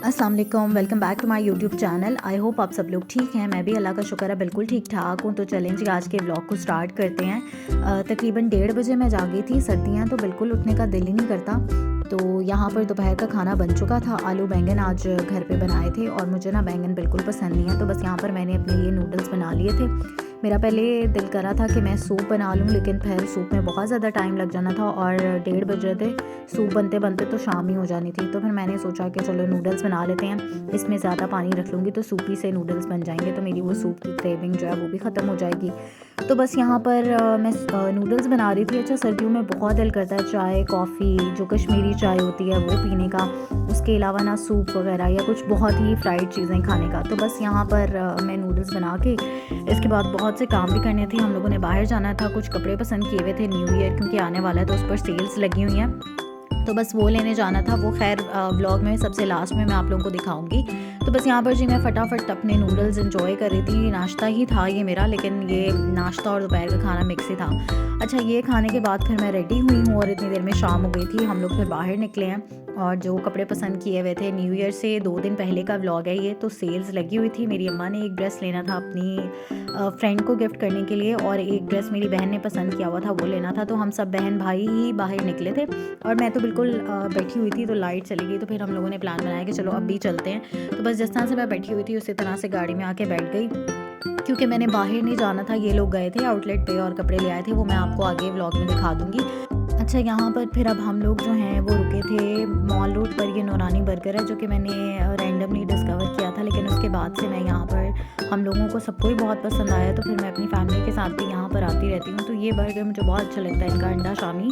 अस्सलाम वालेकुम, welcome back to my YouTube channel. I hope आप सब लोग ठीक हैं। मैं भी अल्लाह का शुक्र है बिल्कुल ठीक ठाक हूँ। तो चलें जी, आज के व्लॉग को स्टार्ट करते हैं। तकरीबन 1:30 बजे मैं जागी थी। सर्दियाँ तो बिल्कुल उठने का दिल ही नहीं करता। तो यहाँ पर दोपहर का खाना बन चुका था। आलू बैंगन आज घर पे बनाए थे और मुझे ना बैंगन बिल्कुल पसंद नहीं है, तो बस यहाँ पर मैंने अपने लिए नूडल्स बना लिए थे। मेरा पहले दिल करा था कि मैं सूप बना लूँ, लेकिन फिर सूप में बहुत ज़्यादा टाइम लग जाना था और 1:30 बज रहे थे। सूप बनते बनते तो शाम ही हो जानी थी। तो फिर मैंने सोचा कि चलो नूडल्स बना लेते हैं। इसमें ज़्यादा पानी रख लूँगी तो सूपी से नूडल्स बन जाएंगे, तो मेरी वो सूप की क्रेविंग जो है वो भी ख़त्म हो जाएगी। तो बस यहाँ पर मैं नूडल्स बना रही थी। अच्छा, सर्दियों में बहुत दिल करता है चाय कॉफ़ी, जो कश्मीरी चाय होती है वो पीने का, उसके अलावा ना सूप वगैरह या कुछ बहुत ही फ्राइड चीज़ें खाने का। तो बस यहाँ पर मैं नूडल्स बना के, इसके बाद बहुत से काम भी करने थे। हम लोगों ने बाहर जाना था, कुछ कपड़े पसंद किए हुए थे, न्यू ईयर क्योंकि आने वाला है तो उस पर सेल्स लगी हुई हैं, तो बस वो लेने जाना था। वो खैर व्लॉग में सबसे लास्ट में मैं आप लोगों को दिखाऊंगी। तो बस यहाँ पर जी मैं फटाफट अपने नूडल्स एंजॉय कर रही थी। नाश्ता ही था ये मेरा, लेकिन ये नाश्ता और दोपहर का खाना मिक्स ही था। अच्छा, ये खाने के बाद फिर मैं रेडी हुई हूँ और इतनी देर में शाम हो गई थी। हम लोग फिर बाहर निकले हैं और जो कपड़े पसंद किए हुए थे, न्यू ईयर से 2 दिन पहले का व्लॉग है ये, तो सेल्स लगी हुई थी। मेरी अम्मा ने एक ड्रेस लेना था अपनी फ्रेंड को गिफ्ट करने के लिए, और एक ड्रेस मेरी बहन ने पसंद किया हुआ था वो लेना था। तो हम सब बहन भाई ही बाहर निकले थे और मैं तो बिल्कुल बैठी हुई थी। तो लाइट चली गई, तो फिर हम लोगों ने प्लान बनाया कि चलो अब भी चलते हैं। तो बस जिस तरह से मैं बैठी हुई थी उसी तरह से गाड़ी में आके बैठ गई, क्योंकि मैंने बाहर नहीं जाना था। ये लोग गए थे आउटलेट पे और कपड़े ले आए थे, वो मैं आपको आगे व्लॉग में दिखा दूँगी। अच्छा, यहाँ पर फिर अब हम लोग जो हैं वो रुके थे मॉल रोड पर। ये नूरानी बर्गर है जो कि मैंने रैंडमली डिस्कवर किया था, लेकिन उसके बाद से मैं यहाँ पर, हम लोगों को सबको ही बहुत पसंद आया, तो फिर मैं अपनी फैमिली के साथ भी यहाँ पर आती रहती हूँ। तो ये बर्गर मुझे बहुत अच्छा लगता है, इनका अंडा शामी।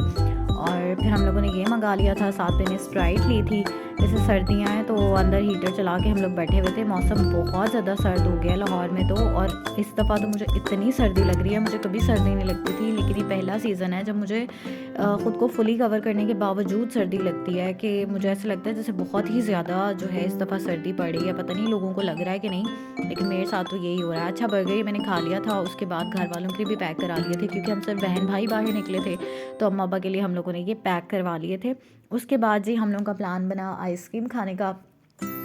और फिर हम लोगों ने ये मंगा लिया था, साथ में स्प्राइट ली थी। जैसे सर्दियाँ हैं तो अंदर हीटर चला के हम लोग बैठे हुए थे। मौसम बहुत ज़्यादा सर्द हो गया लाहौर में तो, और इस दफ़ा तो मुझे इतनी सर्दी लग रही है। मुझे कभी सर्दी नहीं लगती थी, लेकिन ये पहला सीज़न है जब मुझे ख़ुद को फुली कवर करने के बावजूद सर्दी लगती है, कि मुझे ऐसा लगता है जैसे बहुत ही ज़्यादा जो है इस दफ़ा सर्दी पड़ रही है। पता नहीं लोगों को लग रहा है कि नहीं, लेकिन मेरे साथ तो यही हो रहा है। अच्छा, बर्गर ये मैंने खा लिया था, उसके बाद घर वालों के लिए भी पैक करा लिए थे, क्योंकि हम सब बहन भाई बाहर निकले थे, तो अम्मा अब्बा के लिए हम लोगों ने ये पैक करवा लिए थे। उसके बाद जी हम लोगों का प्लान बना आइसक्रीम खाने का।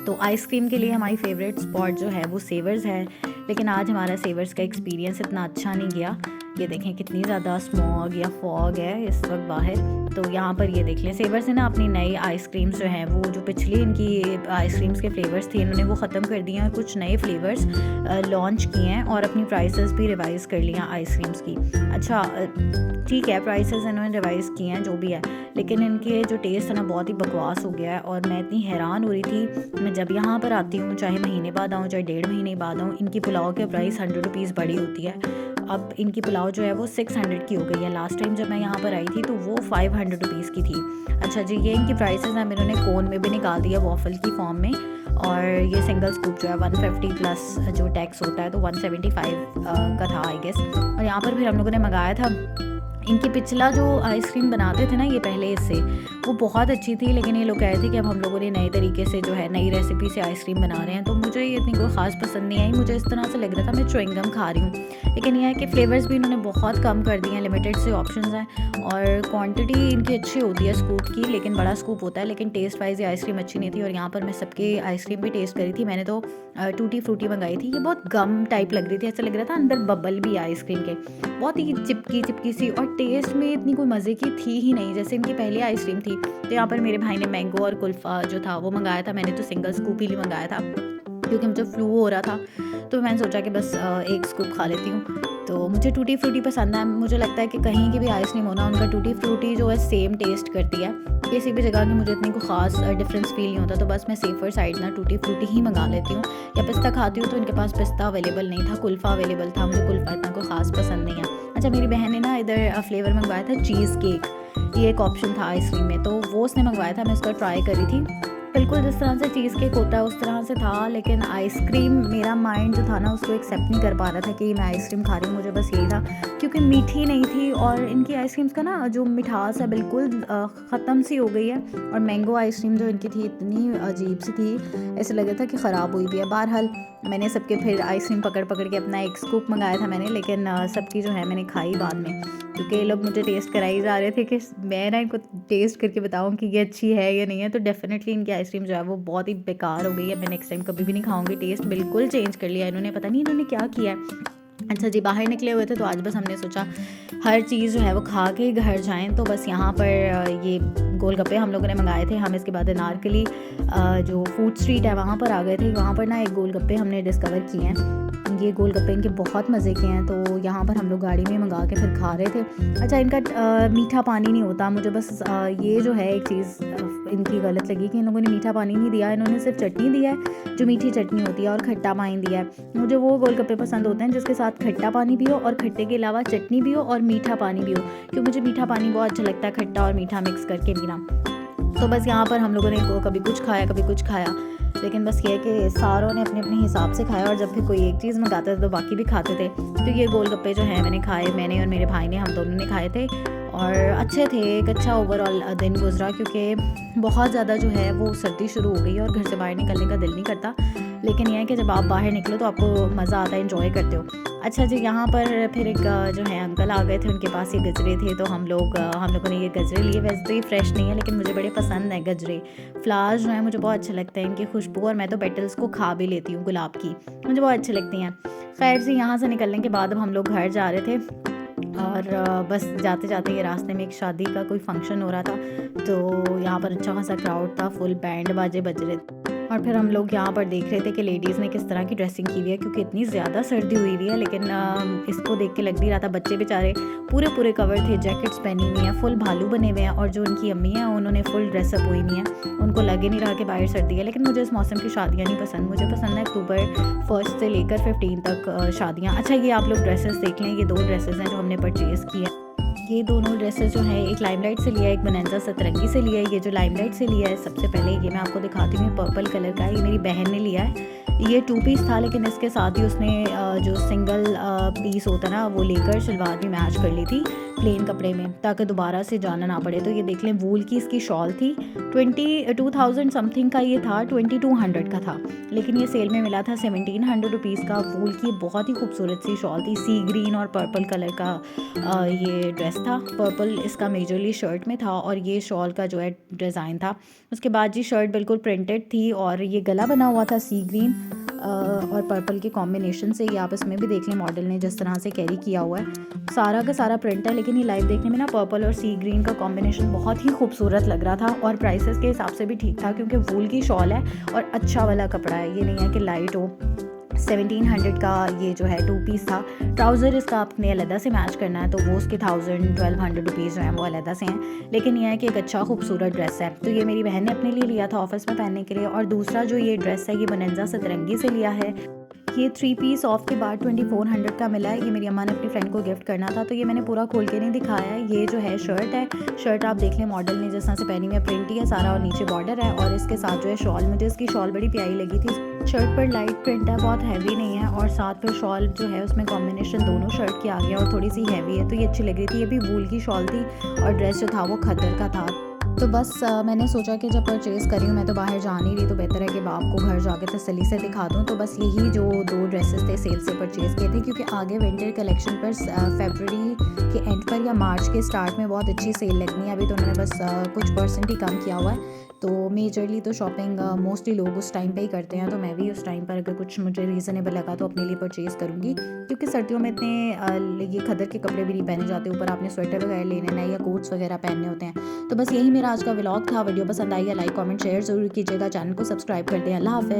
तो आइसक्रीम के लिए हमारी फेवरेट स्पॉट जो है वो सेवर्स है, लेकिन आज हमारा सेवर्स का एक्सपीरियंस इतना अच्छा नहीं गया। ये देखें कितनी ज़्यादा स्मॉग या फॉग है इस वक्त बाहर। तो यहाँ पर ये देख लें, सेवर्स ने ना अपनी नई आइसक्रीम्स जो हैं, वो जो पिछली इनकी आइसक्रीम्स के फ्लेवर्स थे इन्होंने वो ख़त्म कर दिए हैं और कुछ नए फ्लेवर्स लॉन्च किए हैं, और अपनी प्राइसेस भी रिवाइज़ कर लिया आइसक्रीम्स की। अच्छा, ठीक है, प्राइसेस इन्होंने रिवाइज़ किए हैं जो भी है, लेकिन इनके जो टेस्ट है ना बहुत ही बकवास हो गया है। और मैं इतनी हैरान हो रही थी, मैं जब यहाँ पर आती हूँ, चाहे महीने बाद आऊँ चाहे 1.5 महीने बाद आऊँ, इनकी पुलाव की प्राइस 100 रुपीज़ बड़ी होती है। अब इनकी पुलाव जो है वो 600 की हो गई है। लास्ट टाइम जब मैं यहाँ पर आई थी तो वो 500 रुपीज़ की थी। अच्छा जी, ये इनकी प्राइसेस हैं, इन्होंने कोन में भी निकाल दिया वॉफल की फॉर्म में। और ये सिंगल स्कूप जो है 150 प्लस जो टैक्स होता है, तो 175 का था आई गेस। और यहाँ पर फिर हम लोगों ने मंगाया था, इनकी पिछला जो आइसक्रीम बनाते थे ना ये पहले इससे, वो बहुत अच्छी थी, लेकिन ये लोग कह रहे थे कि अब हम लोगों ने नए तरीके से जो है नई रेसिपी से आइसक्रीम बना रहे हैं। तो मुझे ये इतनी कोई ख़ास पसंद नहीं आई। मुझे इस तरह से लग रहा था मैं च्युइंगम खा रही हूँ, लेकिन यह है कि फ्लेवर्स भी इन्होंने बहुत कम कर दिए हैं, लिमिटेड से ऑप्शंस हैं, और क्वांटिटी इनकी अच्छी होती है स्कूप की, लेकिन बड़ा स्कूप होता है, लेकिन टेस्ट वाइज ये आइसक्रीम अच्छी नहीं थी। और यहाँ पर मैं सबके आइसक्रीम भी टेस्ट करी थी। मैंने तो टूटी फ्रूटी मंगाई थी, ये बहुत गम टाइप लग रही थी, ऐसा लग रहा था अंदर बबल भी आइसक्रीम के, बहुत ही चिपकी चिपकी सी, और टेस्ट में इतनी कोई मज़े की थी ही नहीं जैसे इनकी पहली आइसक्रीम थी। तो यहाँ पर मेरे भाई ने मैंगो और कुल्फ़ा जो था वो मंगाया था, मैंने तो सिंगल स्कूप ही मंगाया था क्योंकि मुझे फ्लू हो रहा था। तो मैंने सोचा कि बस एक स्कूप खा लेती हूँ। तो मुझे टूटी फ्रूटी पसंद है। मुझे लगता है कि कहीं की भी आइसक्रीम हो ना, उनका टूटी फ्रूटी जो है सेम टेस्ट करती है, किसी भी जगह की मुझे इतनी कोई ख़ास डिफरेंस फील नहीं होता। तो बस मैं सेफ़र साइड ना टूटी फ्रूटी ही मंगा लेती हूँ, या पिस्ता खाती हूँ तो इनके पास पिस्ता अवेलेबल नहीं था, कुल्फ़ा अवेलेबल था, मुझे कुल्फ़ा इतना कोई ख़ास पसंद नहीं है। अच्छा, मेरी बहन ने ना इधर फ्लेवर मंगवाया था चीज़ केक, ये एक ऑप्शन था आइसक्रीम में, तो वो उसने मंगवाया था, मैं उसका ट्राई करी थी। बिल्कुल जिस तरह से चीज़ केक होता है उस तरह से था, लेकिन आइसक्रीम मेरा माइंड जो था ना उसको एक्सेप्ट नहीं कर पा रहा था कि मैं आइसक्रीम खा रही हूँ। मुझे बस यही था, क्योंकि मीठी नहीं थी, और इनकी आइसक्रीम्स का ना जो मिठास है बिल्कुल ख़त्म सी हो गई है। और मैंगो आइसक्रीम जो इनकी थी इतनी अजीब सी थी, ऐसा लग रहा था कि ख़राब हुई भी है। बहरहाल मैंने सबके फिर आइसक्रीम पकड़ पकड़ के अपना एक स्कूप मंगाया था मैंने, लेकिन सबकी जो है मैंने खाई बाद में। क्योंकि ये लोग मुझे टेस्ट कराई जा रहे थे कि मैं ना इनको टेस्ट करके बताऊँ कि ये अच्छी है या नहीं है। तो डेफ़िनेटली इनकी आइसक्रीम जो है वो बहुत ही बेकार हो गई है। मैं नेक्स्ट टाइम कभी भी नहीं खाऊँगी। टेस्ट बिल्कुल चेंज कर लिया इन्होंने, पता नहीं इन्होंने क्या किया है। अच्छा जी, बाहर निकले हुए थे तो आज बस हमने सोचा हर चीज़ जो है वो खा के घर जाएँ। तो बस यहाँ पर ये गोलगप्पे हम लोगों ने मंगाए थे। हम इसके बाद अनारकली जो फूड स्ट्रीट है वहाँ पर आ गए थे। वहाँ पर ना एक गोलगप्पे हमने डिस्कवर किए हैं। ये गोलगप्पे इनके बहुत मज़े के हैं, तो यहाँ पर हम लोग गाड़ी में मंगा के फिर खा रहे थे। अच्छा, इनका मीठा पानी नहीं होता। मुझे बस ये जो है एक चीज़ इनकी गलत लगी कि इन लोगों ने मीठा पानी नहीं दिया। इन्होंने सिर्फ चटनी दिया है, जो मीठी चटनी होती है, और खट्टा पानी दिया है। मुझे वो गोलगप्पे पसंद होते हैं जिसके साथ खट्टा पानी भी हो और खट्टे के अलावा चटनी भी हो और मीठा पानी भी हो, क्योंकि मुझे मीठा पानी बहुत अच्छा लगता है, खट्टा और मीठा मिक्स करके पीना। तो बस यहाँ पर हम लोगों ने कभी कुछ खाया कभी कुछ खाया, लेकिन बस ये है कि सारों ने अपने अपने हिसाब से खाया, और जब भी कोई एक चीज़ मंगाता था तो बाकी भी खाते थे। तो ये गोलगप्पे जो हैं मैंने खाए, मैंने और मेरे भाई ने, हम दोनों ने खाए थे और अच्छे थे। एक अच्छा ओवरऑल दिन गुजरा, क्योंकि बहुत ज़्यादा जो है वो सर्दी शुरू हो गई और घर से बाहर निकलने का दिल नहीं करता। लेकिन यह है कि जब आप बाहर निकलो तो आपको मज़ा आता है, एंजॉय करते हो। अच्छा जी, यहाँ पर फिर एक जो है अंकल आ गए थे, उनके पास ये गजरे थे, तो हम लोगों ने ये गजरे लिए। वैसे तो ये फ्रेश नहीं है लेकिन मुझे बड़े पसंद हैं गजरे। फ्लावर्स जो हैं मुझे बहुत अच्छे लगते हैं, इनकी खुशबू, और मैं तो पेटल्स को खा भी लेती हूँ गुलाब की, मुझे बहुत अच्छी लगती हैं। खैर से यहाँ से निकलने के बाद अब हम लोग घर जा रहे थे, और बस जाते जाते ये रास्ते में एक शादी का कोई फंक्शन हो रहा था, तो यहाँ पर अच्छा खासा क्राउड था, फुल बैंड बाजे बज रहे थे। और फिर हम लोग यहाँ पर देख रहे थे कि लेडीज़ ने किस तरह की ड्रेसिंग की हुई है, क्योंकि इतनी ज़्यादा सर्दी हुई हुई है। लेकिन इसको देख के लग नहीं रहा था। बच्चे बेचारे पूरे कवर थे, जैकेट्स पहनी हुई हैं, फुल भालू बने हुए हैं, और जो उनकी अम्मी हैं उन्होंने फुल ड्रेसअप हुई हुई हैं। उनको लगे नहीं रहा कि बाहर सर्दी है। लेकिन मुझे इस मौसम की शादियाँ नहीं पसंद। मुझे पसंद है अक्टूबर 1 से लेकर 15 तक शादियाँ। अच्छा, ये आप लोग ड्रेसेस देख लें, ये 2 ड्रेसेस हैं जो हमने परचेज़ की है। ये दोनों ड्रेसेस जो हैं, एक लाइमलाइट से लिया है, एक बोनांजा सतरंगी से लिया है। ये जो लाइमलाइट से लिया है सबसे पहले ये मैं आपको दिखाती हूँ, पर्पल कलर का है, ये मेरी बहन ने लिया है। ये 2 पीस था, लेकिन इसके साथ ही उसने जो सिंगल पीस होता ना वो लेकर शलवार भी मैच कर ली थी प्लेन कपड़े में, ताकि दोबारा से जाना ना पड़े। तो ये देख लें, वूल की इसकी शॉल थी। 22,000 समथिंग का ये था, 2200 का था, लेकिन ये सेल में मिला था 1700 रुपीज़ का। वूल की बहुत ही खूबसूरत सी शॉल थी, सी ग्रीन और पर्पल कलर का ये ड्रेस था। पर्पल इसका मेजरली शर्ट में था, और ये शॉल का जो है डिज़ाइन था। उसके बाद जी शर्ट बिल्कुल प्रिंटेड थी, और ये गला बना हुआ था सी ग्रीन और पर्पल के कॉम्बिनेशन से। ये आप इसमें भी देख लें, मॉडल ने जिस तरह से कैरी किया हुआ है, सारा का सारा प्रिंट है। लेकिन ये लाइव देखने में ना पर्पल और सी ग्रीन का कॉम्बिनेशन बहुत ही खूबसूरत लग रहा था, और प्राइसेस के हिसाब से भी ठीक था, क्योंकि वूल की शॉल है और अच्छा वाला कपड़ा है, ये नहीं है कि लाइट हो। 1700 का ये जो है 2 पीस था। ट्राउज़र इसका आपने अलग से मैच करना है, तो वो उसके 1200 रुपीज़ जो हैं वो अलग से हैं। लेकिन यह है कि एक अच्छा खूबसूरत ड्रेस है, तो ये मेरी बहन ने अपने लिए लिया था ऑफिस में पहनने के लिए। और दूसरा जो ये ड्रेस है, ये बोनांजा सतरंगी से लिया है। ये 3 पीस ऑफ के बाद 2400 का मिला है। ये मेरी अम्मा ने अपनी फ्रेंड को गिफ्ट करना था, तो ये मैंने पूरा खोल के नहीं दिखाया है। ये जो है शर्ट है, शर्ट आप देख लें, मॉडल ने जिस तरह से पहनी हुई है, प्रिंट ही है सारा, और नीचे बॉर्डर है, और इसके साथ जो है शॉल, मुझे इसकी शॉल बड़ी प्यारी लगी थी। शर्ट पर लाइट प्रिंट है, बहुत हैवी नहीं है, और साथ में शॉल जो है उसमें कॉम्बिनेशन दोनों शर्ट की आ गया, और थोड़ी सी हैवी है, तो ये अच्छी लग रही थी। ये भी वूल की शॉल थी, और ड्रेस जो था वो खद्दर का था। तो बस मैंने सोचा कि जब परचेज़ करी हूँ, मैं तो बाहर जा नहीं रही, तो बेहतर है कि मैं आपको घर जाके तसल्ली से दिखा दूँ। तो बस यही जो 2 ड्रेसेस थे सेल से परचेज़ किए थे, क्योंकि आगे विंटर कलेक्शन पर फरवरी के एंड पर या मार्च के स्टार्ट में बहुत अच्छी सेल लगनी है। अभी तो उन्होंने बस कुछ परसेंट ही कम किया हुआ है, तो मेजरली तो शॉपिंग मोस्टली लोग उस टाइम पे ही करते हैं। तो मैं भी उस टाइम पर अगर कुछ मुझे रीज़नेबल लगा तो अपने लिए परचेज़ करूँगी, क्योंकि सर्दियों में इतने ये खद्दर के कपड़े भी नहीं पहने जाते, ऊपर आपने स्वेटर वगैरह लेने हैं या कोट्स वगैरह पहनने होते हैं। तो बस यही मेरा आज का व्लॉग था। वीडियो पसंद आई है, लाइक कमेंट शेयर ज़रूर कीजिएगा, चैनल को सब्सक्राइब कर दें। अल्लाह हाफ़िज़।